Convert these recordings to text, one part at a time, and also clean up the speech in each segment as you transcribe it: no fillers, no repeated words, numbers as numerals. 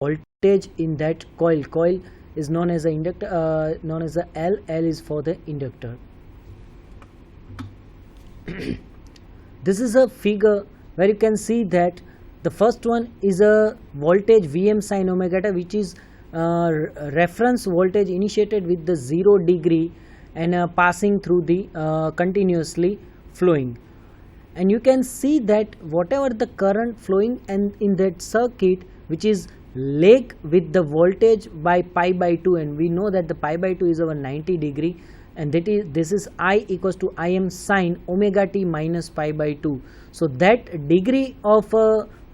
voltage in that coil. Coil is known as a inductor, known as a L. L is for the inductor. This is a figure where you can see that the first one is a voltage Vm sin omega t, which is reference voltage initiated with the 0 degree and passing through the continuously flowing. And you can see that whatever the current flowing and in that circuit, which is lag with the voltage by pi by 2, and we know that the pi by 2 is over 90 degree, and this is I equals to Im sin omega t minus pi by 2. So that degree of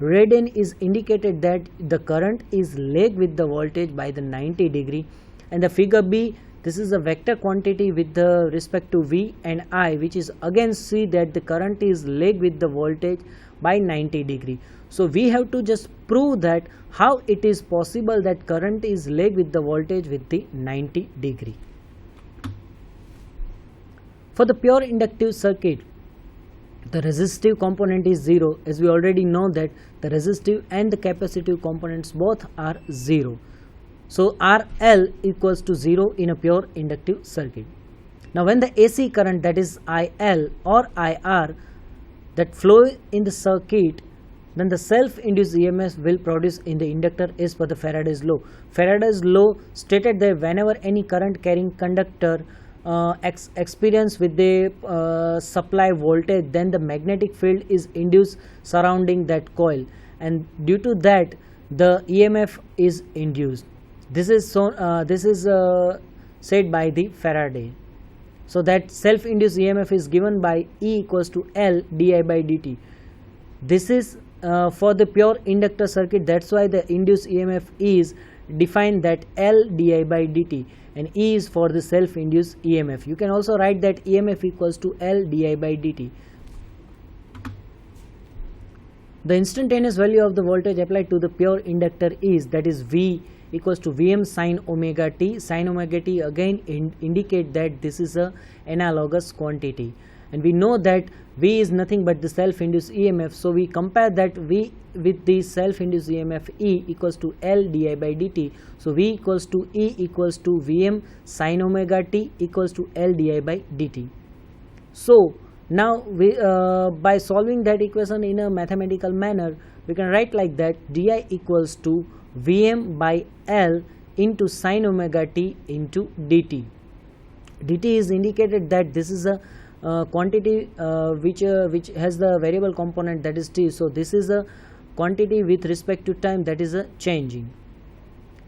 radian is indicated that the current is lag with the voltage by the 90 degree. And the figure B, this is a vector quantity with the respect to V and I, which is again see that the current is lag with the voltage by 90 degree. So we have to just prove that how it is possible that current is lag with the voltage with the 90 degree. For the pure inductive circuit, the resistive component is 0, as we already know that the resistive and the capacitive components both are 0. So RL equals to 0 in a pure inductive circuit. Now when the AC current, that is IL or IR, that flow in the circuit, then the self-induced EMF will produce in the inductor as per the Faraday's law. Faraday's law stated that whenever any current carrying conductor experience with the supply voltage, then the magnetic field is induced surrounding that coil, and due to that the EMF is induced. This is said by the Faraday. So that self-induced EMF is given by E equals to L di by dt. This is for the pure inductor circuit. That's why the induced EMF is defined that L di by dt, and E is for the self-induced EMF. You can also write that EMF equals to L di by dt. The instantaneous value of the voltage applied to the pure inductor is, that is V equals to Vm sin omega t. Sin omega t again indicate that this is a analogous quantity, and we know that V is nothing but the self-induced EMF. So we compare that V with the self-induced EMF E equals to L di by dt. So V equals to E equals to Vm sin omega t equals to L di by dt. So now we by solving that equation in a mathematical manner, we can write like that: di equals to Vm by L into sin omega t into dt. dt is indicated that this is a quantity which has the variable component, that is t. So this is a quantity with respect to time, that is a changing.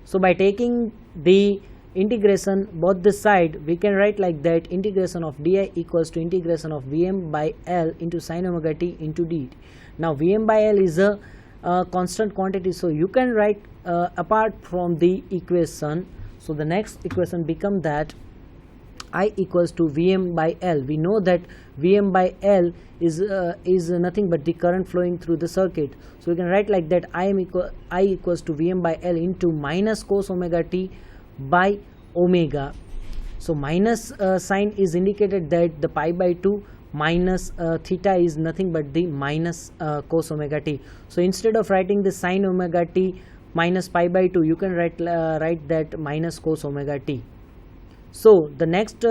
So by taking the integration both the side, we can write like that: integration of di equals to integration of Vm by L into sin omega t into dt. Now Vm by L is a constant quantity, so you can write apart from the equation. So the next equation become that I equals to Vm by L. We know that Vm by L is nothing but the current flowing through the circuit. So we can write like that: I equals to Vm by L into minus cos omega t by omega. So minus sign is indicated that the pi by 2 minus theta is nothing but the minus cos omega t. So instead of writing the sin omega t minus pi by 2, you can write that minus cos omega t. So the next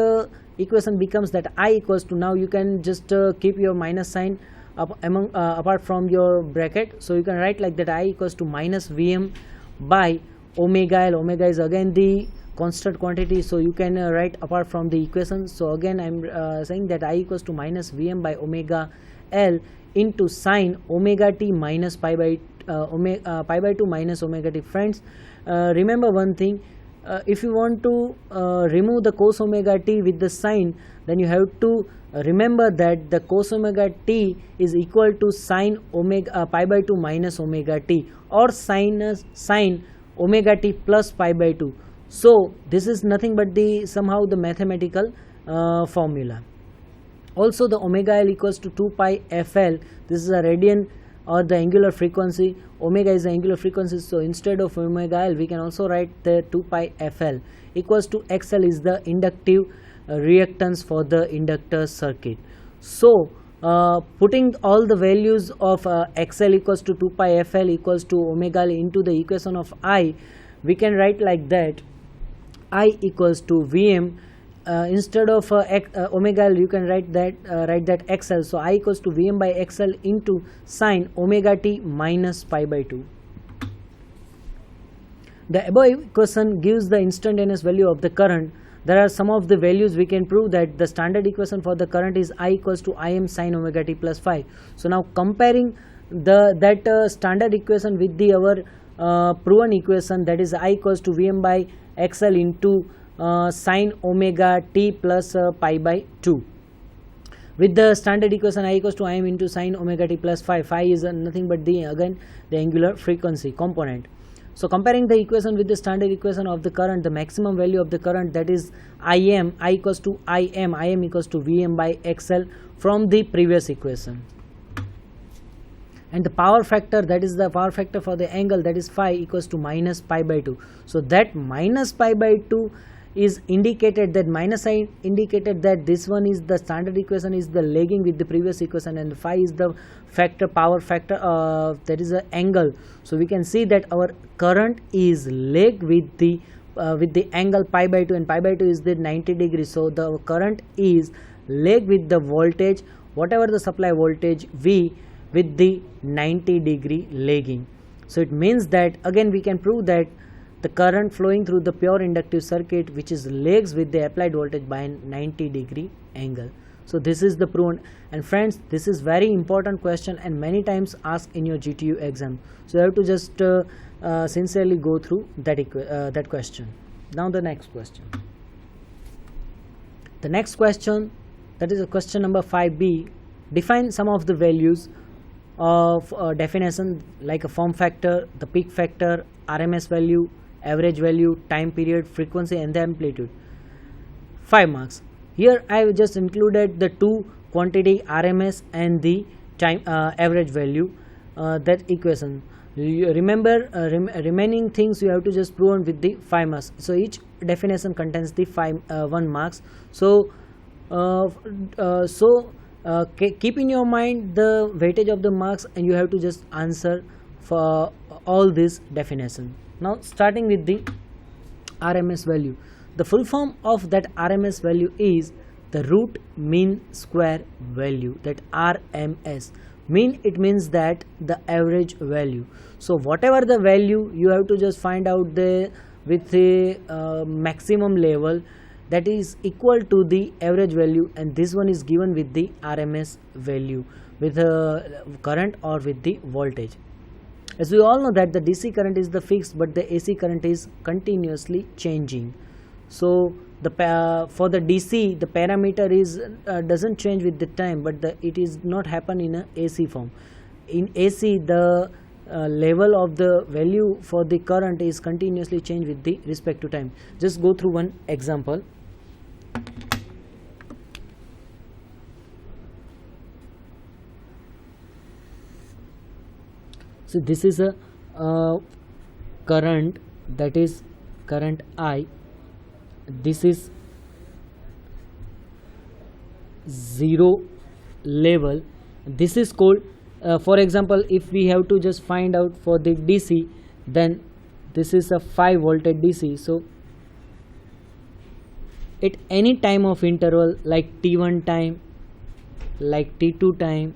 equation becomes that I equals to, now you can just keep your minus sign apart from your bracket. So you can write like that: I equals to minus Vm by omega L. Omega is again the constant quantity, so you can write apart from the equation. So again I am saying that I equals to minus Vm by omega L into sin omega t minus pi by 2 minus omega t. Friends, remember one thing: if you want to remove the cos omega t with the sin, then you have to remember that the cos omega t is equal to sin omega pi by 2 minus omega t, or sin omega t plus pi by 2. So this is nothing but the somehow the mathematical formula. Also the omega L equals to 2 pi fl. This is a radian or the angular frequency. Omega is the angular frequency, so instead of omega L we can also write the 2 pi fl equals to xl is the inductive reactance for the inductor circuit. So putting all the values of xl equals to 2 pi fl equals to omega L into the equation of I, we can write like that: I equals to Vm, instead of omega L you can write that xl, so I equals to Vm by xl into sine omega t minus pi by 2. The above equation gives the instantaneous value of the current. There are some of the values we can prove that the standard equation for the current is I equals to Im sin omega t plus phi. So now comparing that standard equation with our proven equation, that is I equals to Vm by xl into sin omega t plus pi by 2. With the standard equation I equals to Im into sin omega t plus phi, phi is nothing but the angular frequency component. So comparing the equation with the standard equation of the current, the maximum value of the current, that is I equals to Im equals to Vm by xl from the previous equation. And the power factor, that is the power factor for the angle, that is phi equals to minus pi by 2. So that minus pi by 2 is indicated, that minus sign indicated that this one is the standard equation is the lagging with the previous equation, and phi is the factor, power factor, that is the angle. So we can see that our current is lagged with the angle pi by 2, and pi by 2 is the 90 degrees. So the current is lagged with the voltage, whatever the supply voltage V, with the 90 degree lagging. So it means that again we can prove that the current flowing through the pure inductive circuit which is lags with the applied voltage by a 90 degree angle. So this is the proven. And friends, this is very important question and many times asked in your GTU exam. So you have to just sincerely go through that question. Now the next question. The next question, that is a question number 5b. Define some of the values of definition like a form factor, the peak factor, RMS value, average value, time period, frequency and the amplitude. 5 marks. Here I have just included the two quantity RMS and the time average value, that equation. You remember remaining things you have to just prove with the 5 marks. So each definition contains the 1 marks. So keep in your mind the weightage of the marks and you have to just answer for all this definition. Now starting with the RMS value. The full form of that RMS value is the root mean square value, that RMS. Mean, it means that the average value. So whatever the value you have to just find out the with the maximum level, that is equal to the average value, and this one is given with the RMS value with the current or with the voltage. As we all know that the DC current is the fixed, but the AC current is continuously changing. So the for the DC the parameter is doesn't change with the time, but it is not happen in a AC form. In AC the level of the value for the current is continuously changed with the respect to time. Just go through one example. So this is a current, that is current I. This is 0 level. This is called for example, if we have to just find out for the DC, then this is a 5 voltage DC. So at any time of interval like T1 time, like T2 time,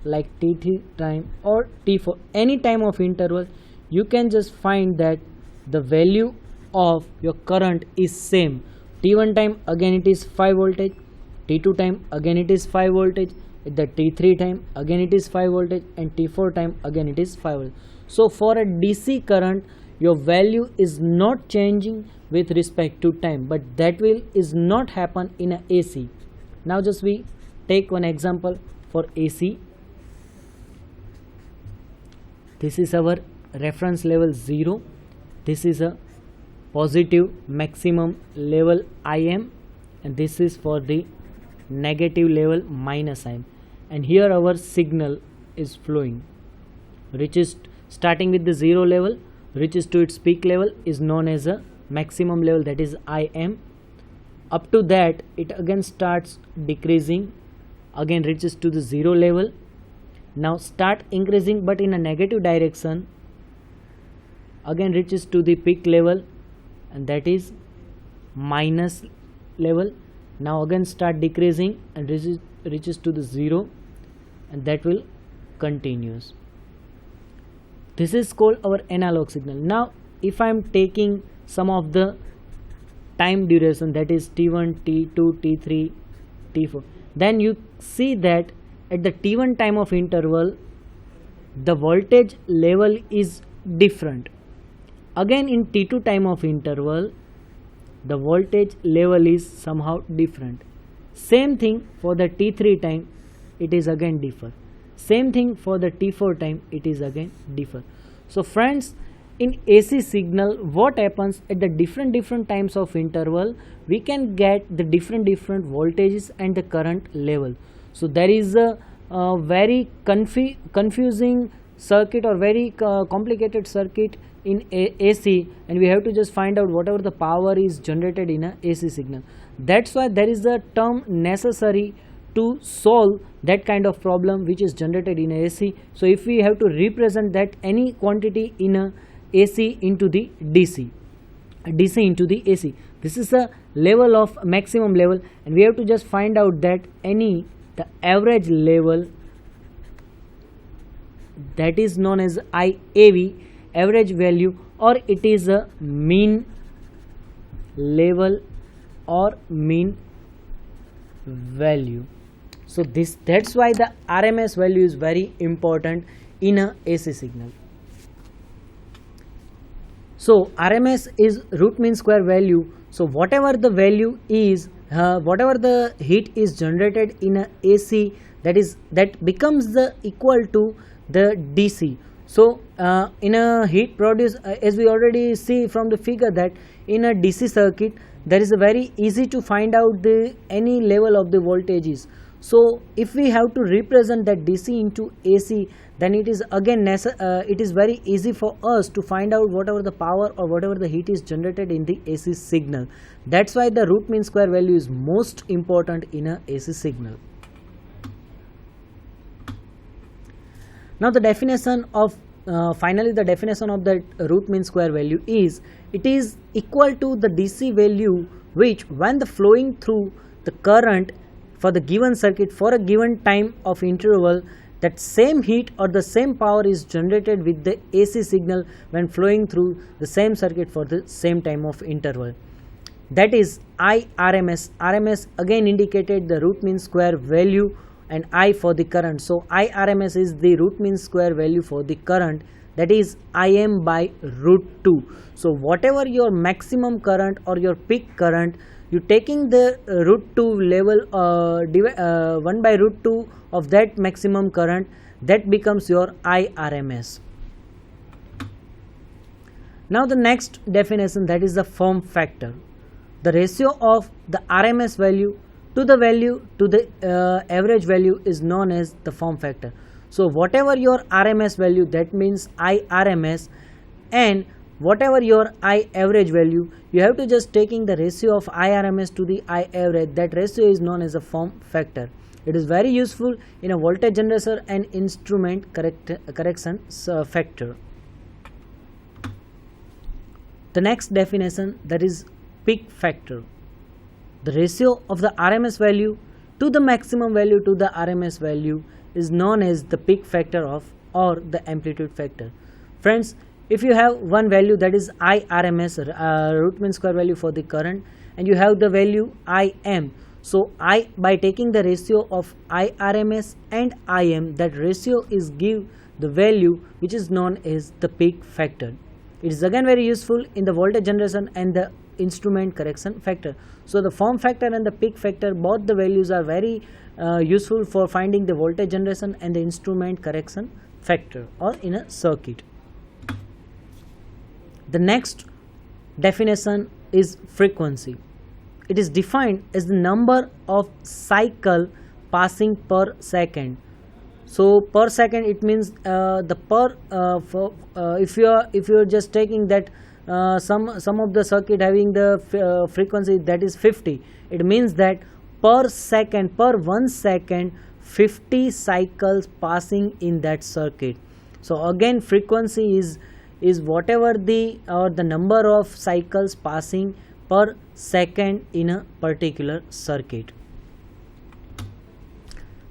like T3 time or T4, any time of interval, you can just find that the value of your current is same. T1 time again it is 5 voltage, T2 time again it is 5 voltage, at the T3 time again it is 5 voltage, and T4 time again it is 5 voltage. So for a DC current your value is not changing with respect to time, but that will is not happen in a AC. Now just we take one example for AC. This is our reference level 0. This is a positive maximum level Im, and this is for the negative level minus Im. And here our signal is flowing, which is starting with the 0 level, reaches to its peak level, is known as a maximum level, that is Im. Up to that it again starts decreasing again reaches to the 0 level. Now start increasing but in a negative direction, again reaches to the peak level, and that is minus level. Now again start decreasing and reaches to the 0, and that will continues. This is called our analog signal. Now if I am taking some of the time duration, that is T1, T2, T3, T4, then you see that at the T1 time of interval the voltage level is different. Again in T2 time of interval the voltage level is somehow different. Same thing for the T3 time, it is again differ. Same thing for the T4 time, it is again differ. So friends, in AC signal what happens at the different times of interval, we can get the different voltages and the current level. So there is a very confusing circuit or very complicated circuit in AC, and we have to just find out whatever the power is generated in a AC signal. That's why there is a term necessary to solve that kind of problem which is generated in AC. So if we have to represent that any quantity in a AC into the DC into the AC, this is a level of maximum level, and we have to just find out that the average level, that is known as IAV, average value, or it is a mean level or mean value. So that's why the RMS value is very important in a AC signal. So RMS is root mean square value. So whatever the value is, whatever the heat is generated in a AC, that becomes the equal to the DC. So in a heat produced, as we already see from the figure, that in a DC circuit there is a very easy to find out the any level of the voltages. So if we have to represent that DC into AC, then it is again it is very easy for us to find out whatever the power or whatever the heat is generated in the AC signal. That's why the root mean square value is most important in a AC signal. Now the definition of finally the definition of the root mean square value is, it is equal to the DC value which, when the flowing through the current for the given circuit for a given time of interval, that same heat or the same power is generated with the AC signal when flowing through the same circuit for the same time of interval. That is IRMS. RMS again indicated the root mean square value, and I for the current. So IRMS is the root mean square value for the current, that is Im by root 2. So whatever your maximum current or your peak current, you taking the root 2 level 1 by root 2 of that maximum current, that becomes your IRMS. Now the next definition, that is the form factor. The ratio of the RMS value to the average value is known as the form factor. So whatever your RMS value, that means IRMS, and whatever your I average value, you have to just taking the ratio of IRMS to the I average. That ratio is known as a form factor. It is very useful in a voltage generator and instrument correction factor. The next definition, that is peak factor. The ratio of the RMS value to the maximum value to the RMS value is known as the peak factor or the amplitude factor. Friends, if you have one value, that is IRMS, root mean square value for the current, and you have the value Im, so by taking the ratio of IRMS and Im, that ratio is give the value which is known as the peak factor. It is again very useful in the voltage generation and the instrument correction factor. So the form factor and the peak factor, both the values are very useful for finding the voltage generation and the instrument correction factor or in a circuit. The next definition is frequency. It is defined as the number of cycle passing per second. So per second, it means the per if you are just taking that some of the circuit having the frequency that is 50, it means that per 1 second 50 cycles passing in that circuit. So again frequency is whatever the number of cycles passing per second in a particular circuit.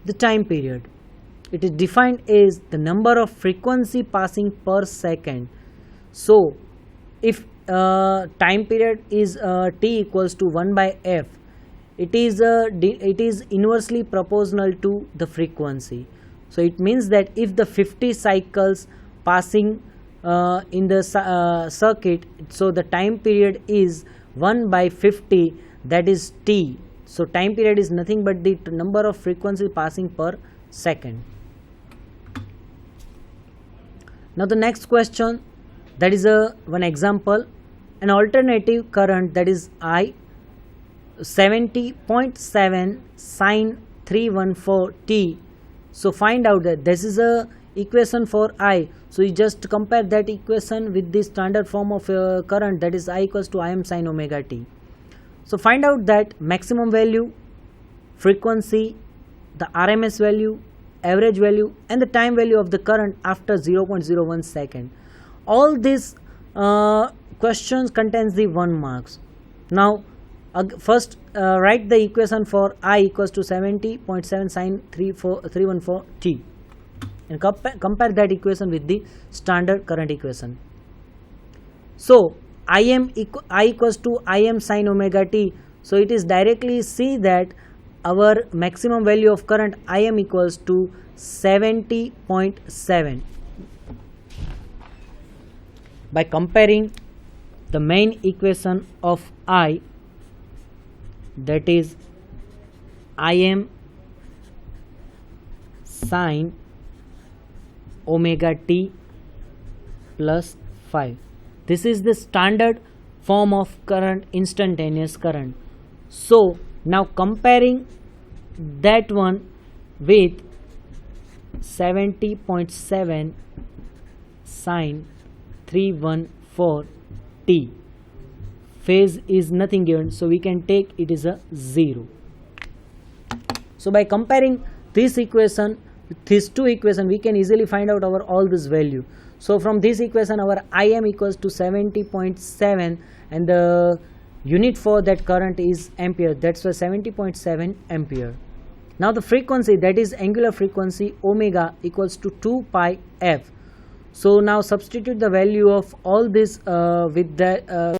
The time period, it is defined as the number of frequency passing per second. So if time period is t equals to 1 by f, it is inversely proportional to the frequency. So it means that if the 50 cycles passing in the circuit, so the time period is 1 by 50, that is t. So time period is nothing but the number of frequency passing per second. Now the next question, that is one example, an alternative current, that is I 70.7 sine 314 t. So find out that this is a equation for I. So you just compare that equation with the standard form of current, that is I equals to Im sin omega t. So find out that maximum value, frequency, the RMS value, average value, and the time value of the current after 0.01 second. All these questions contains the 1 marks. Now first write the equation for I equals to 70.7 sine 314 t and compare that equation with the standard current equation. So I equals to Im sin omega t. So it is directly see that our maximum value of current Im equals to 70.7. By comparing the main equation of I, that is Im sin omega t plus 5. This is the standard form of current, instantaneous current. So now comparing that one with 70.7 sine 314 t, phase is nothing given, so we can take it is a 0. So by comparing this equation with these two equations, we can easily find out our all this value. So from this equation our Im equals to 70.7 and the unit for that current is ampere, that's why 70.7 ampere. Now the frequency, that is angular frequency omega equals to 2 pi f. So now substitute the value of all this with the